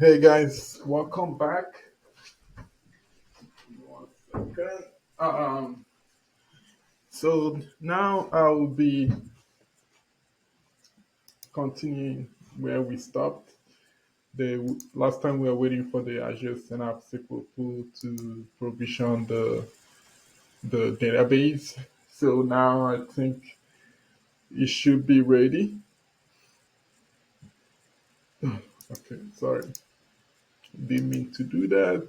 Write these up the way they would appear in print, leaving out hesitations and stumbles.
Hey guys, welcome back. 1 second. So now I will be continuing where we stopped. The last time we were waiting for the Azure Synapse SQL pool to provision the database. So now I think it should be ready. Okay, sorry, didn't mean to do that.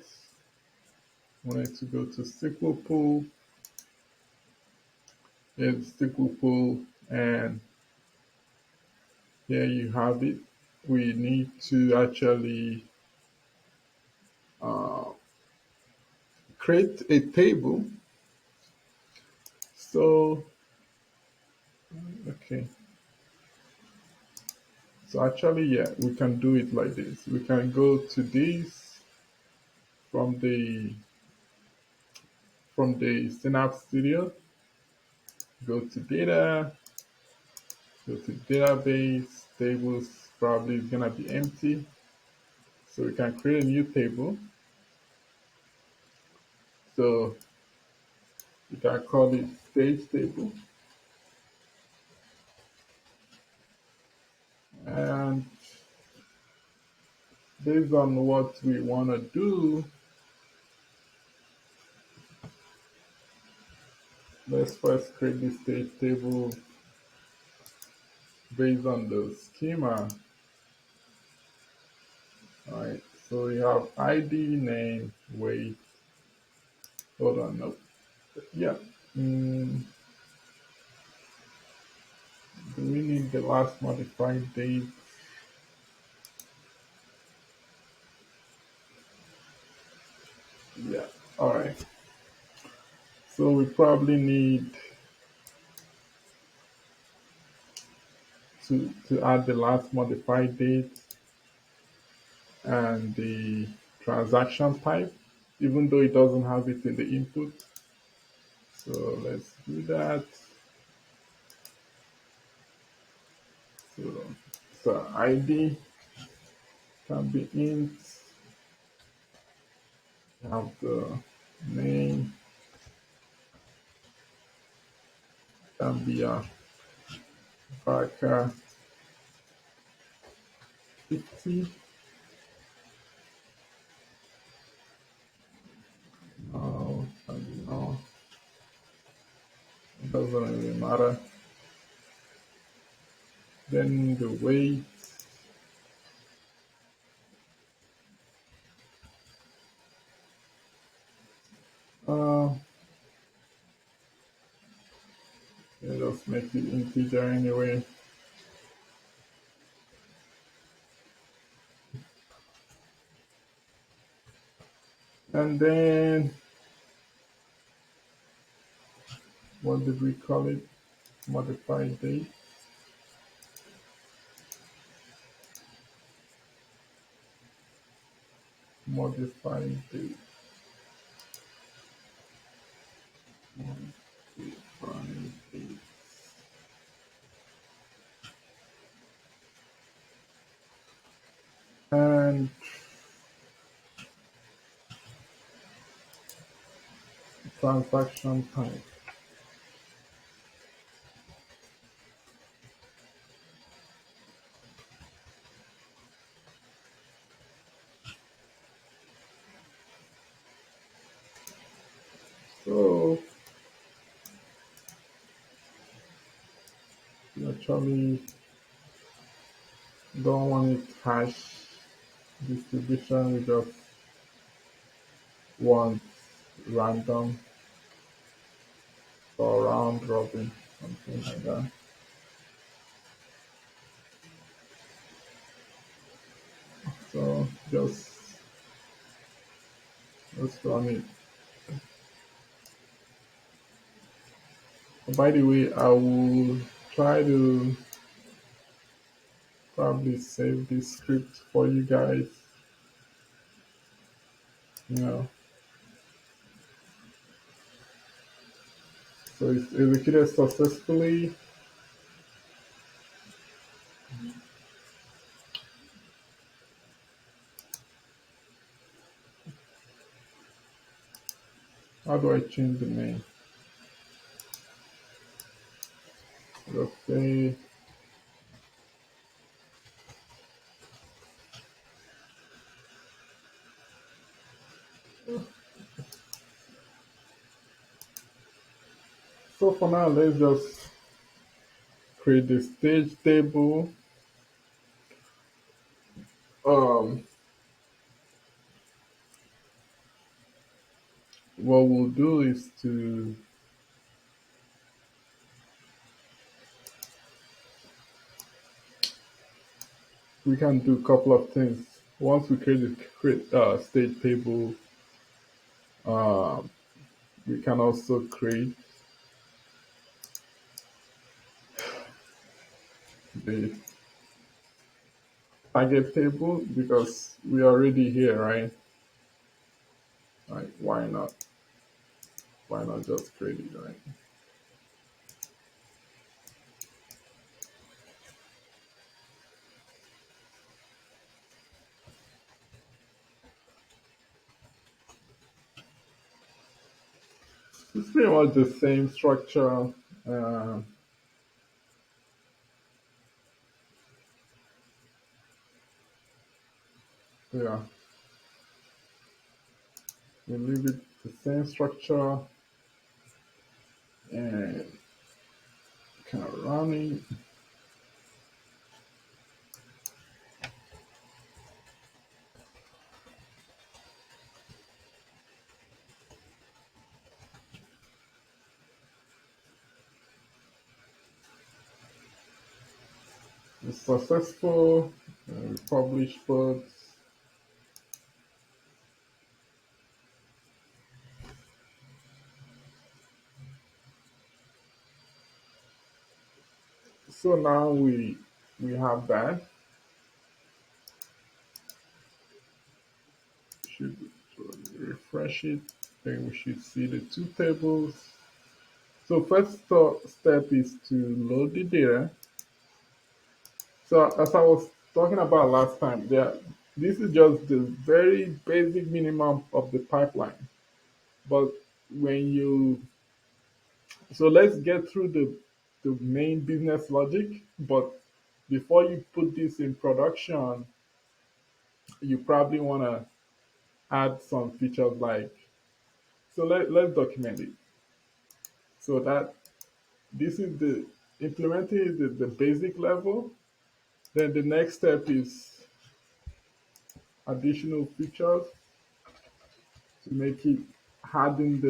Wanted to go to SQL pool. Here's SQL pool, and here you have it. We need to actually uh, create a table. So, okay. So actually, yeah, we can do it like this. We can go to this from the Synapse Studio, go to data, go to database, tables probably is gonna be empty. So we can create a new table. So we can call it stage table. And based on what we want to do, let's first create the stage table based on the schema. All right, so we have ID, name, weight. Hold on, no. Yeah. Mm, do we need the last modified date? Yeah. All right. So we probably need to add the last modified date and the transaction type, even though it doesn't have it in the input. So let's do that. So, so ID can be int, have the name can be a Barker 50. No, it doesn't really matter. Then the weight, uh, let us make it integer anyway. And then, what did we call it? Modified date. Modified date. Modified date. And transaction type. So we actually don't want it hash distribution, we just want random or round robin, something like that. So just run it. By the way, I will try to probably save this script for you guys. You know, so it's executed successfully. How do I change the name? Let's say, so for now, let's just create the stage table. Um, what we'll do is we can do a couple of things. Once we create stage table, um, we can also create the target table because we're already here, right? Like, why not? Why not just create it, right? It's pretty much the same structure. Uh, yeah, we leave it the same structure and kind of running. It's successful. We publish both. So now we have that. Should refresh it. Then we should see the two tables. So first step is to load the data. So as I was talking about last time, this is just the very basic minimum of the pipeline. But when you so let's get through the main business logic. But before you put this in production, you probably want to add some features like let's document it. So that this is the implementing is the basic level. Then the next step is additional features to make it harden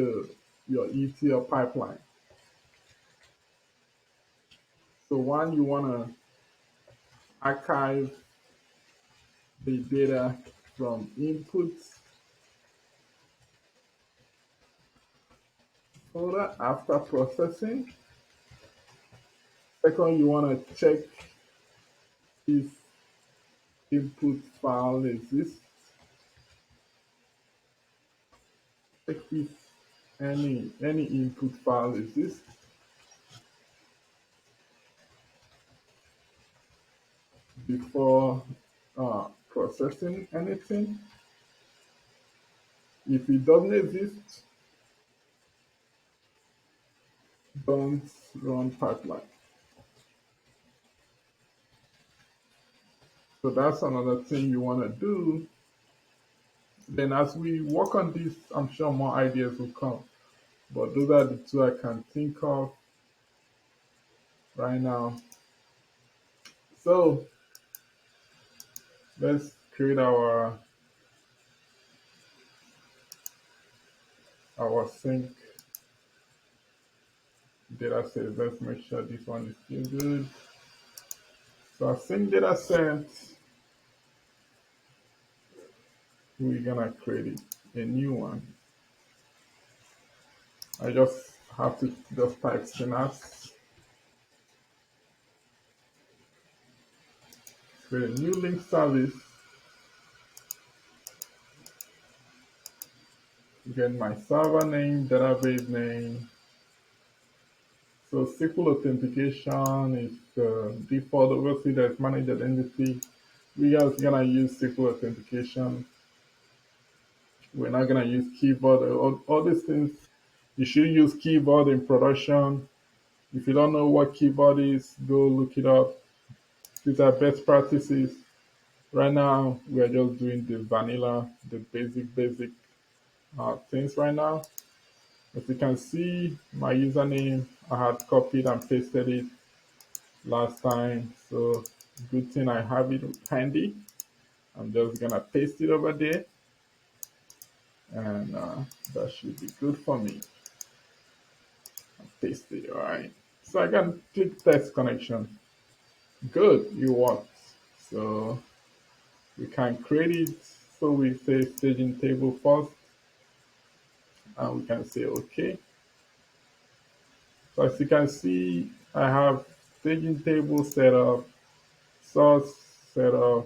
your ETL pipeline. So one, you want to archive the data from inputs folder after processing. Second, you want to check if input file exists. Check if any input file exists before processing anything. If it doesn't exist, don't run pipeline. So that's another thing you want to do. Then as we work on this, I'm sure more ideas will come. But those are the two I can think of right now. So let's create our sync data set. Let's make sure this one is still good. So our sync data set, we're gonna create it, a new one. I just have to just type Synapse, create a new link service, get my server name, database name. So SQL authentication is the default. Obviously, there's managed identity. We are gonna use SQL authentication. We're not gonna use keyboard. All these things You should use keyboard in production. If you don't know what keyboard is, go look it up. These are best practices. Right now, we are just doing the vanilla, the basic things right now. As you can see, my username, I had copied and pasted it last time. So good thing I have it handy. I'm just gonna paste it over there, and that should be good for me. Paste it, all right. So I can click test connection. Good, it works. So we can create it. So we say staging table first, and we can say okay. So as you can see, I have staging table set up, source set up,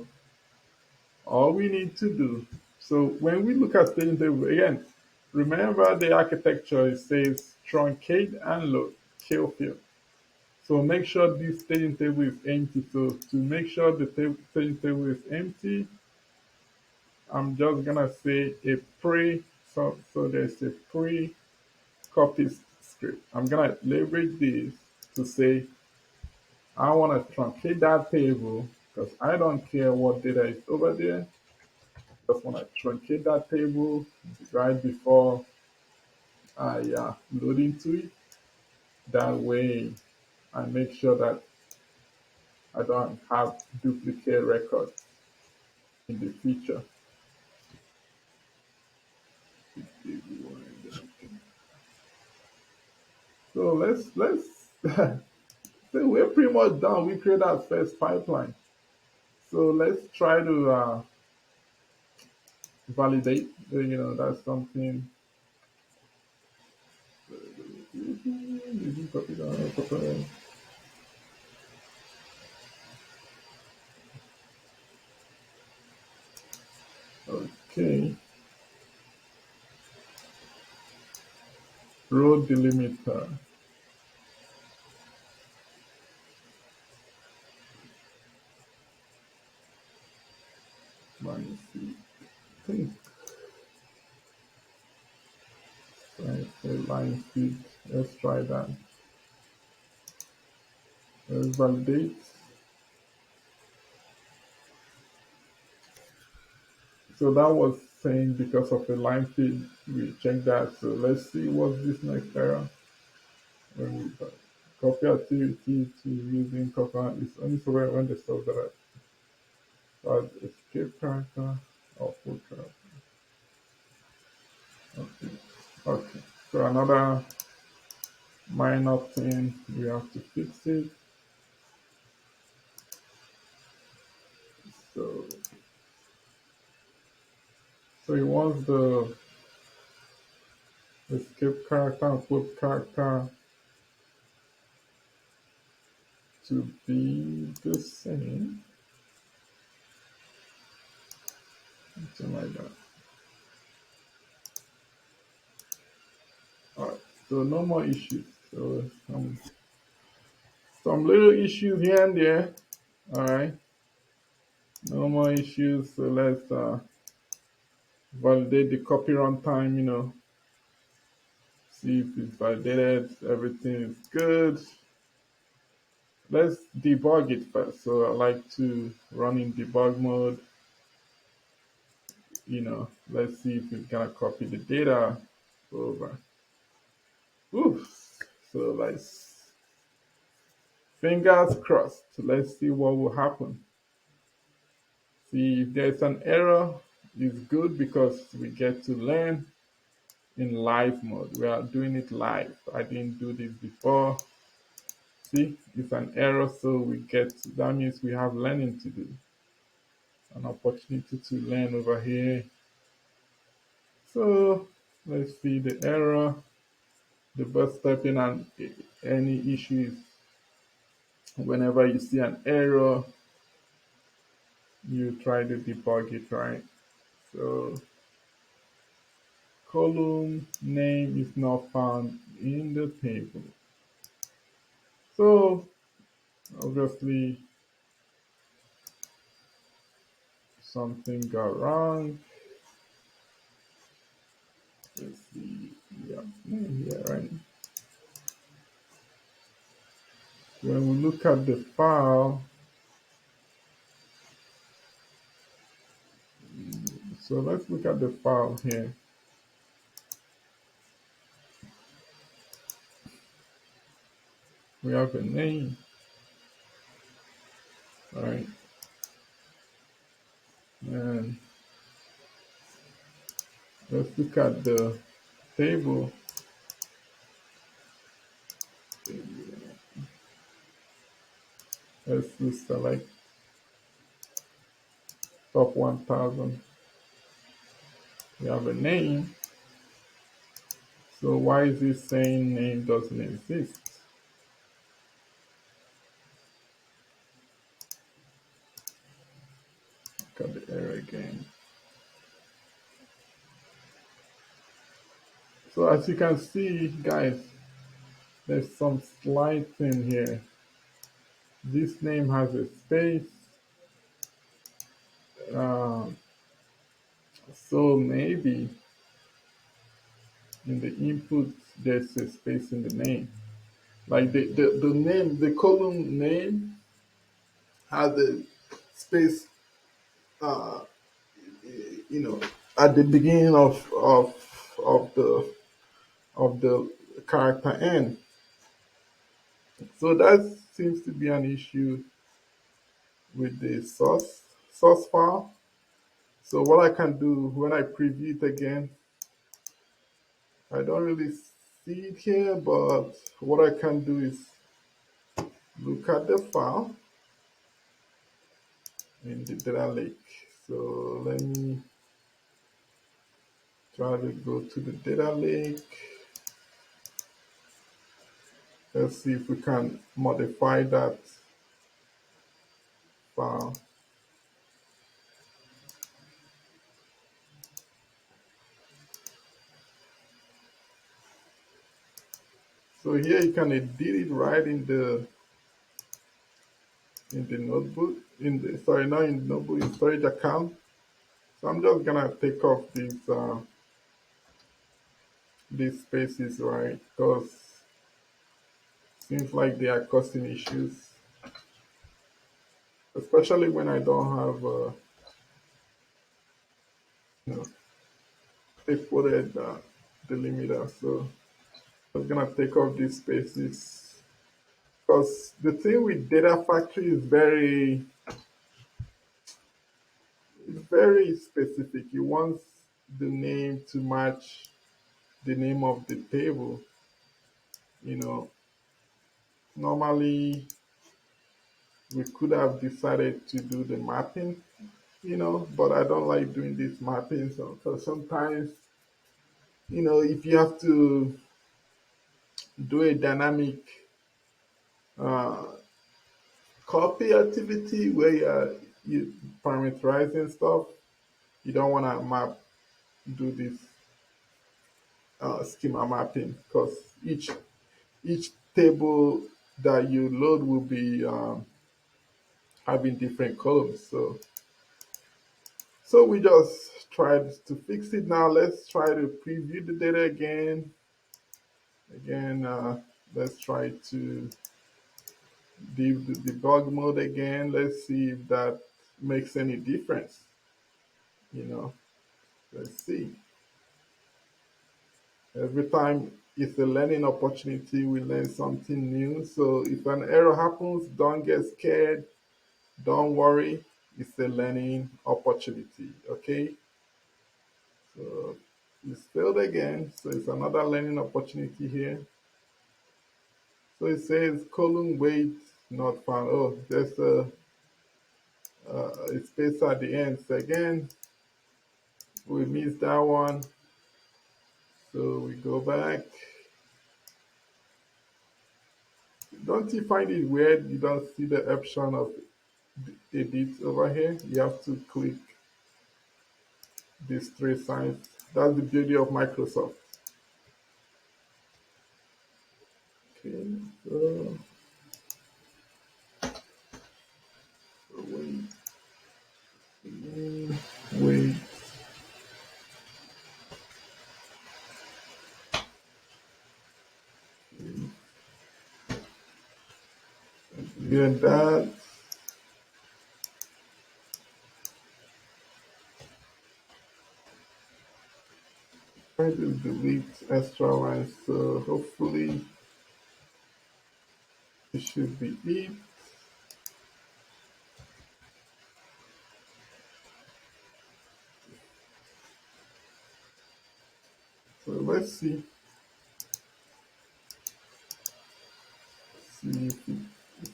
all we need to do. So when we look at staging table, again, remember the architecture, it says truncate and load, kill field. So make sure this staging table is empty. So to make sure the staging table is empty, I'm just gonna say a pre, so there's a pre copy script. I'm gonna leverage this to say I wanna truncate that table because I don't care what data is over there. Just wanna truncate that table right before I load into it. That way I make sure that I don't have duplicate records in the future. So let's so we're pretty much done. We create our first pipeline. So let's try to validate. That's something. Okay, row delimiter. Let me see. I think line speed. Let's try that. Let's validate. So that was saying because of the line feed, we check that. So let's see what's this next error. When we copy activity to using copy is only so when the stuff that I escape character or full character. Okay. Okay. So another minor thing we have to fix it. So he wants the escape character and put character to be the same. Something like that. Alright. So no more issues. So some little issues here and there. Alright. No more issues. So let's validate the copy runtime, see if it's validated, everything is good. Let's debug it first. So I like to run in debug mode. Let's see if it's gonna copy the data over. Oof. So let's fingers crossed. Let's see what will happen. See if there's an error, it's good because we get to learn in live mode. We are doing it live. I didn't do this before. See, it's an error, so that means we have learning to do. An opportunity to learn over here. So let's see the error, the first step in any issues. Whenever you see an error, you try to debug it, right? So column name is not found in the table. So obviously something got wrong. Let's see. Yeah, name here, right? When we look at the file, so let's look at the file here. We have a name, right? And let's look at the table. Let's just select top 1000. We have a name. So why is it saying name doesn't exist? Look at the error again. So as you can see, guys, there's some slight thing here. This name has a space. Uh, so maybe in the input, there's a space in the name. Like the name, the column name has a space, uh, you know, at the beginning of the character n. So that seems to be an issue with the source file. So what I can do when I preview it again, I don't really see it here, but what I can do is look at the file in the data lake. So let me try to go to the data lake. Let's see if we can modify that file. So here you can edit it right in the notebook, in the sorry, not in the notebook, in storage account. So I'm just gonna take off these spaces, right? Because seems like they are causing issues, especially when I don't have you know, imported delimiter. So I'm gonna take off these spaces because the thing with data factory is very specific. It wants the name to match the name of the table. You know, normally we could have decided to do the mapping, but I don't like doing this mapping. So sometimes, if you have to do a dynamic uh, copy activity where you parameterizing stuff, you don't want to do this schema mapping because each table that you load will be having different columns. So we just tried to fix it. Now let's try to preview the data again. Let's try to do the debug mode again. Let's see if that makes any difference. You know, let's see. Every time it's a learning opportunity, we learn something new. So if an error happens, don't get scared. Don't worry. It's a learning opportunity. Okay. So it's failed again. So it's another learning opportunity here. So it says column weight not found. Oh, there's a space at the end. So again, we missed that one. So we go back. Don't you find it weird you don't see the option of edit over here? You have to click these three signs. That's the beauty of Microsoft. Okay, so wait, wait. get that. I just delete extra lines, so hopefully it should be it. So let's see if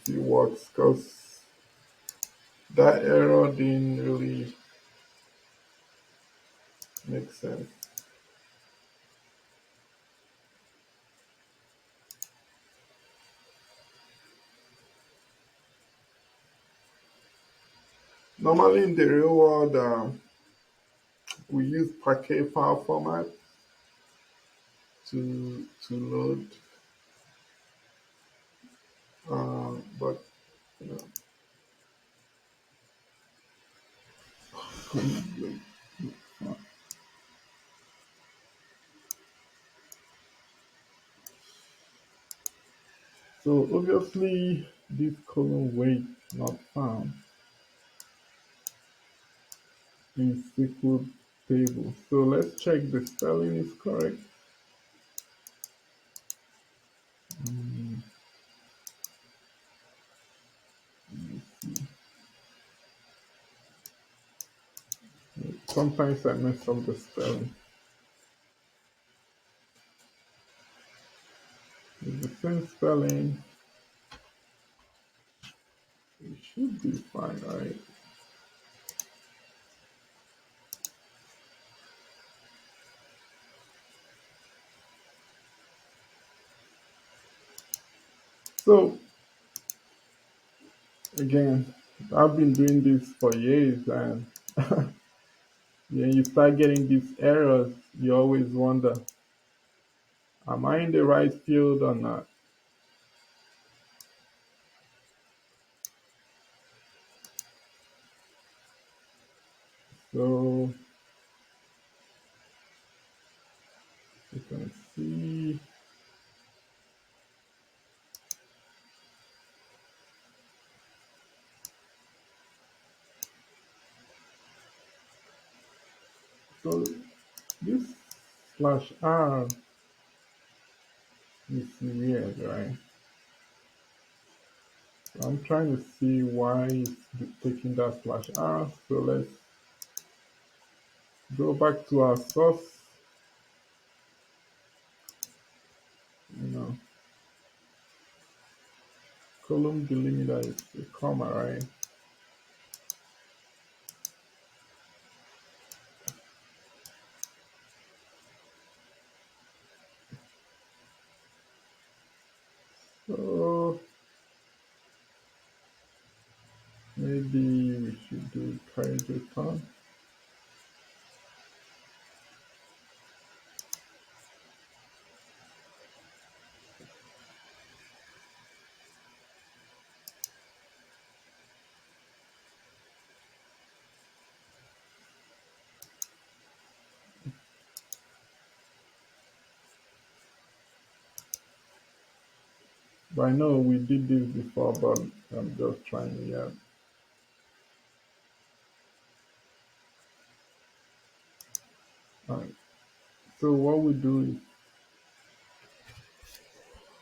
it works, because that error didn't really make sense. Normally in the real world, we use package file format to load, but you know, so obviously this column weight not found in SQL table. So let's check the spelling is correct. Mm, Sometimes I mess up the spelling. With the same spelling, it should be fine, right? So again, I've been doing this for years, and when you start getting these errors, you always wonder, am I in the right field or not? So you can see, so this slash R is weird, right? So I'm trying to see why it's taking that slash R. So let's go back to our source, you know, column delimiter is a comma, right? So maybe we should do carriage return. But I know we did this before, but I'm just trying again. All right. So what we do is,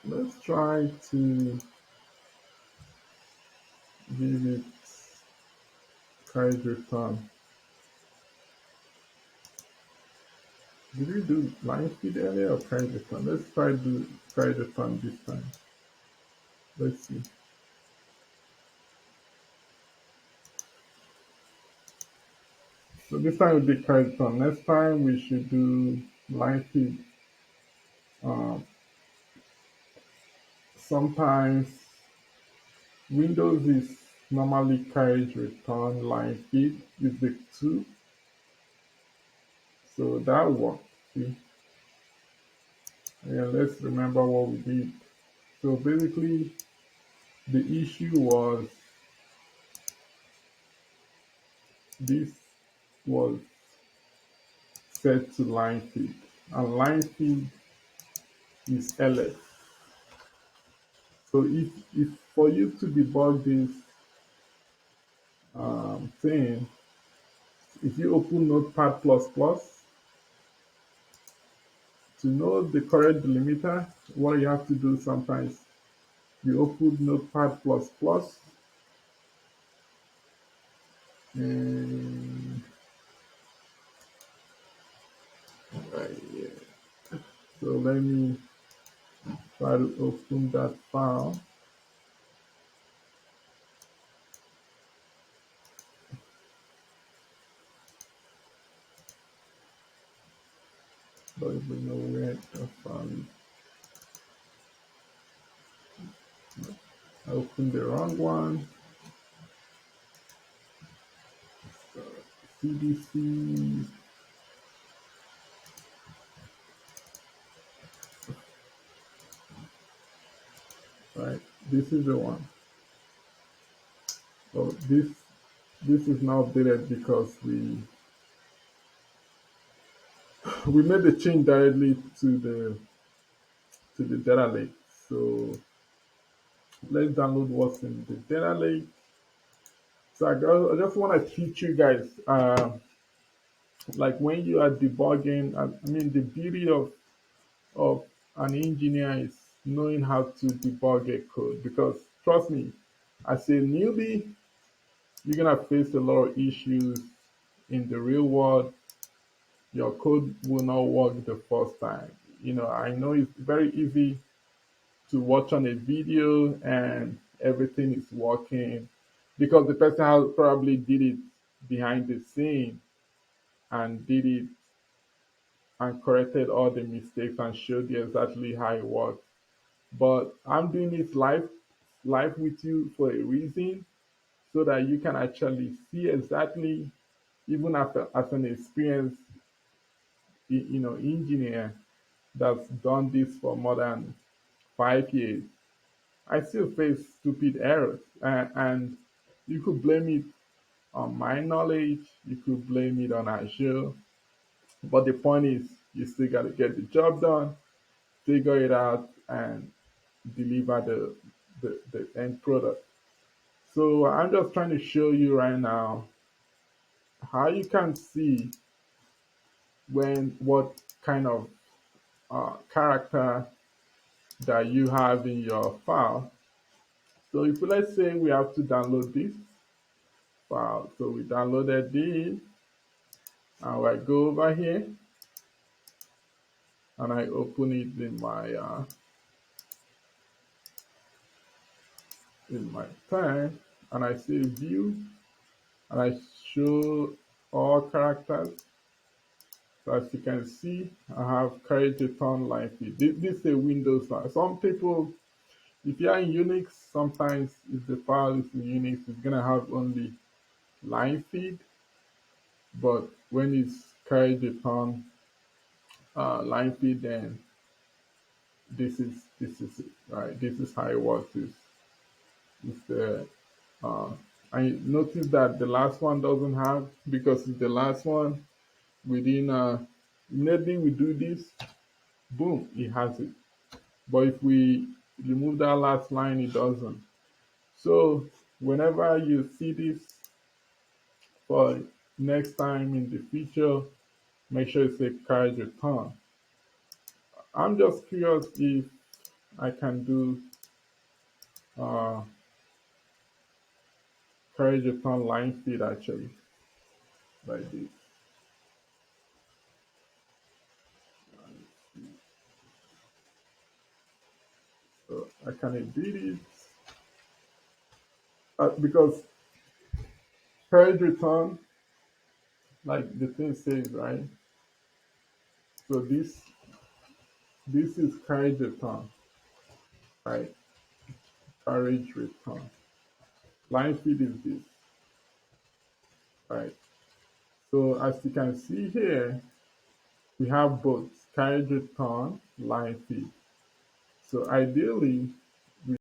let's try to give it carriage return. Did we do line speed earlier or carriage return? Let's try to do carriage return this time. Let's see. So this time we did carriage return. Next time we should do line speed. Um, Sometimes Windows is normally carriage return line speed is the 2. So that worked. See? Yeah, let's remember what we did. So basically, the issue was this was set to line speed, and line speed is LS. So if for you to debug this thing, if you open Notepad++, to know the correct delimiter, what you have to do sometimes, you open Notepad++, and right here. So let me try to open that file. Don't even know where the file is. I opened the wrong one. CDC. Right, this is the one. So this is now updated because we made the change directly to the data lake. So let's download what's in the data lake. So I just want to teach you guys, like when you are debugging. I mean, the beauty of an engineer is knowing how to debug a code, because trust me, as a newbie, you're gonna face a lot of issues in the real world. Your code will not work the first time. I know it's very easy to watch on a video and everything is working because the person has probably did it behind the scene and did it and corrected all the mistakes and showed you exactly how it works. But I'm doing this live with you for a reason, so that you can actually see exactly, even as an experienced engineer that's done this for more than 5 years. I still face stupid errors, and you could blame it on my knowledge, you could blame it on Azure, but the point is, you still got to get the job done, figure it out, and deliver the end product. So I'm just trying to show you right now how you can see when what kind of character that you have in your file. So if let's say we have to download this file, so we downloaded this, and I go over here and I open it in my pen, and I say view, and I show all characters. So as you can see, I have created ton line feed. This is a Windows file. Some people, if you are in Unix, sometimes if the file is in Unix, it's gonna have only line feed. But when it's created on line feed, then this is it, right? This is how it works. Is the I noticed that the last one doesn't have, because it's the last one within immediately we do this, boom, it has it. But if we remove that last line, it doesn't. So whenever you see this for next time in the future, make sure you say carriage return. I'm just curious if I can do uh, carriage return line feed actually, like this. So I can edit it because carriage return, like the thing says, right? So this is carriage return, right? Carriage return. Line feed is this, right? So as you can see here, we have both carriage return, line feed. So ideally,